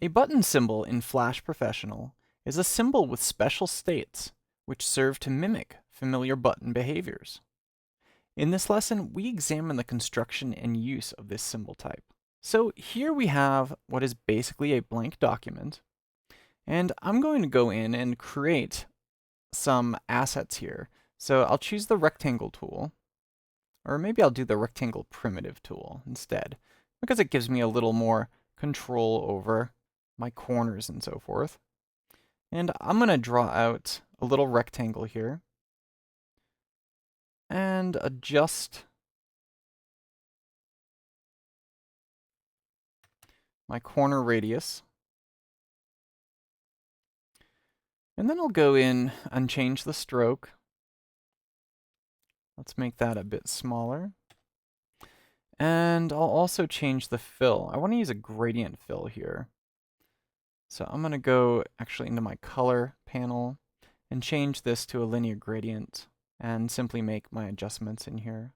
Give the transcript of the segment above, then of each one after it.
A button symbol in Flash Professional is a symbol with special states which serve to mimic familiar button behaviors. In this lesson, we examine the construction and use of this symbol type. So here we have what is basically a blank document, and I'm going to go in and create some assets here. So I'll choose the rectangle tool, or maybe I'll do the rectangle primitive tool instead, because it gives me a little more control over my corners and so forth. And I'm going to draw out a little rectangle here and adjust my corner radius. And then I'll go in and change the stroke. Let's make that a bit smaller. And I'll also change the fill. I want to use a gradient fill here. So I'm going to go actually into my color panel and change this to a linear gradient and simply make my adjustments in here.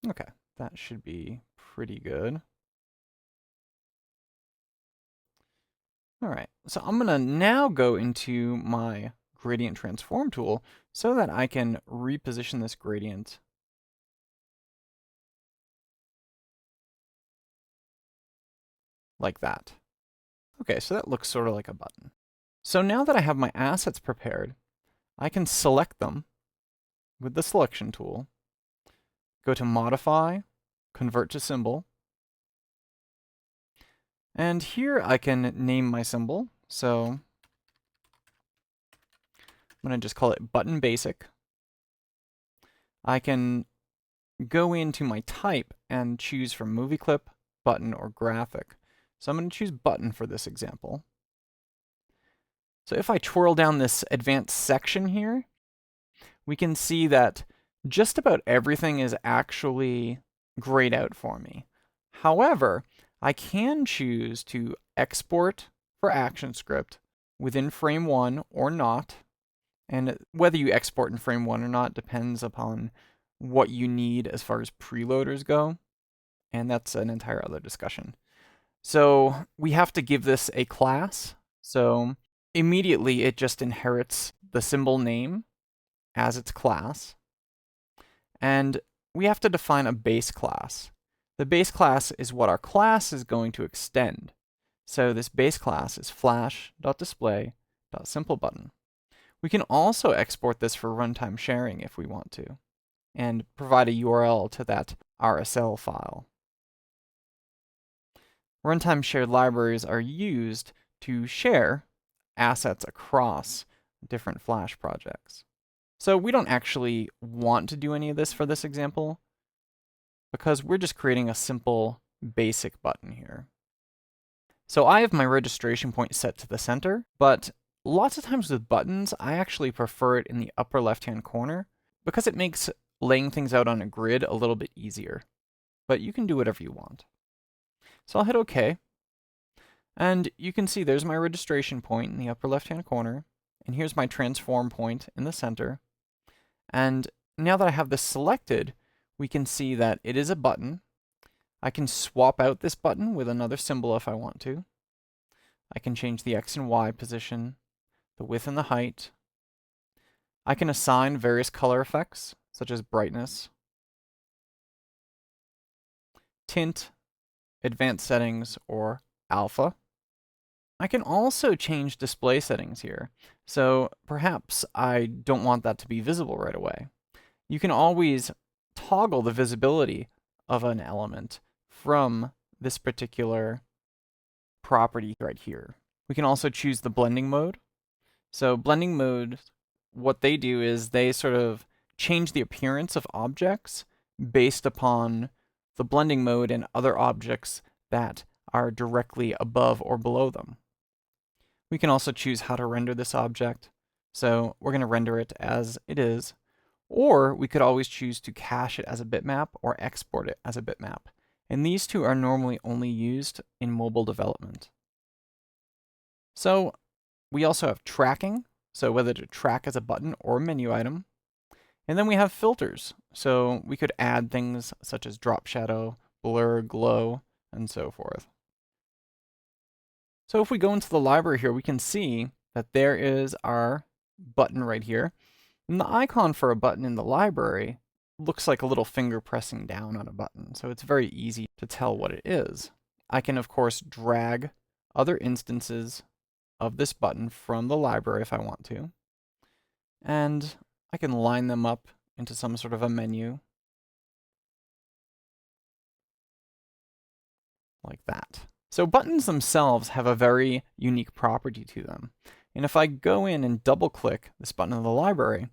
Okay, that should be pretty good. All right, so I'm going to now go into my gradient transform tool so that I can reposition this gradient like that. Okay, so that looks sort of like a button. So now that I have my assets prepared, I can select them with the selection tool, go to Modify, Convert to Symbol, and here I can name my symbol. So I'm going to just call it Button Basic. I can go into my type and choose from movie clip, button, or graphic. So I'm going to choose button for this example. So if I twirl down this advanced section here, we can see that just about everything is actually grayed out for me. However, I can choose to export for ActionScript within frame 1 or not. And whether you export in frame 1 or not depends upon what you need as far as preloaders go. And that's an entire other discussion. So we have to give this a class. So immediately it just inherits the symbol name as its class. And we have to define a base class. The base class is what our class is going to extend. So this base class is flash.display.simpleButton. We can also export this for runtime sharing if we want to, and provide a URL to that RSL file. Runtime shared libraries are used to share assets across different Flash projects. So we don't actually want to do any of this for this example, because we're just creating a simple basic button here. So I have my registration point set to the center, but lots of times with buttons, I actually prefer it in the upper left-hand corner because it makes laying things out on a grid a little bit easier. But you can do whatever you want. So I'll hit OK. And you can see there's my registration point in the upper left-hand corner. And here's my transform point in the center. And now that I have this selected, we can see that it is a button. I can swap out this button with another symbol if I want to. I can change the X and Y position, the width and the height. I can assign various color effects, such as brightness, tint, advanced settings, or alpha. I can also change display settings here. So perhaps I don't want that to be visible right away. You can always toggle the visibility of an element from this particular property right here. We can also choose the blending mode. So blending mode, what they do is they sort of change the appearance of objects based upon the blending mode and other objects that are directly above or below them. We can also choose how to render this object. So we're going to render it as it is, or we could always choose to cache it as a bitmap or export it as a bitmap. And these two are normally only used in mobile development. So we also have tracking, so whether to track as a button or a menu item. And then we have filters, so we could add things such as drop shadow, blur, glow, and so forth. So if we go into the library here, we can see that there is our button right here. And the icon for a button in the library looks like a little finger pressing down on a button, so it's very easy to tell what it is. I can, of course, drag other instances of this button from the library if I want to, and I can line them up into some sort of a menu like that. So buttons themselves have a very unique property to them. And if I go in and double click this button in the library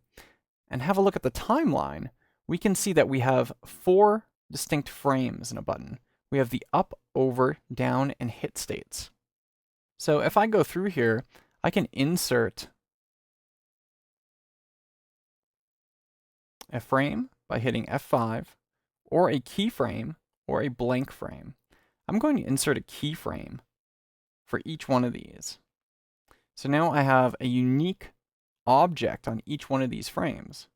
and have a look at the timeline, we can see that we have 4 distinct frames in a button. We have the up, over, down, and hit states. So if I go through here, I can insert a frame by hitting F5, or a keyframe, or a blank frame. I'm going to insert a keyframe for each one of these. So now I have a unique object on each one of these frames.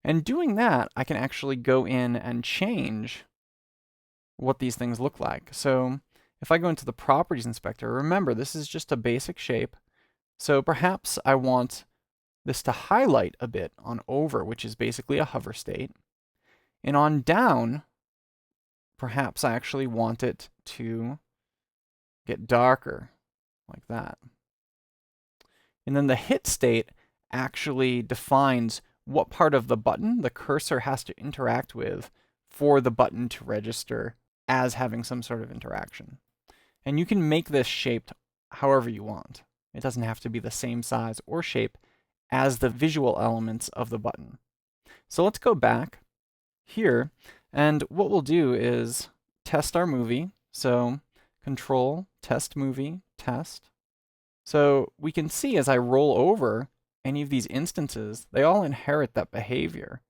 And doing that, I can actually go in and change what these things look like. So if I go into the Properties Inspector, remember this is just a basic shape. So perhaps I want this to highlight a bit on over, which is basically a hover state. And on down, perhaps I actually want it to get darker, like that. And then the hit state actually defines what part of the button the cursor has to interact with for the button to register as having some sort of interaction. And you can make this shaped however you want. It doesn't have to be the same size or shape as the visual elements of the button. So let's go back here, and what we'll do is test our movie. So Control, Test Movie, Test. So we can see as I roll over any of these instances, they all inherit that behavior.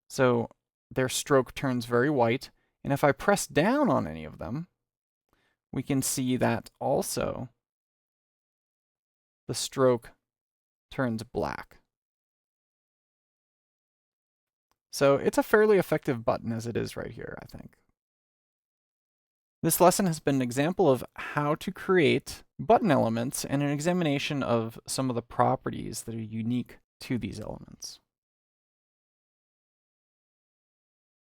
So their stroke turns very white, and if I press down on any of them, we can see that also the stroke turns black. So it's a fairly effective button as it is right here, I think. This lesson has been an example of how to create button elements and an examination of some of the properties that are unique to these elements.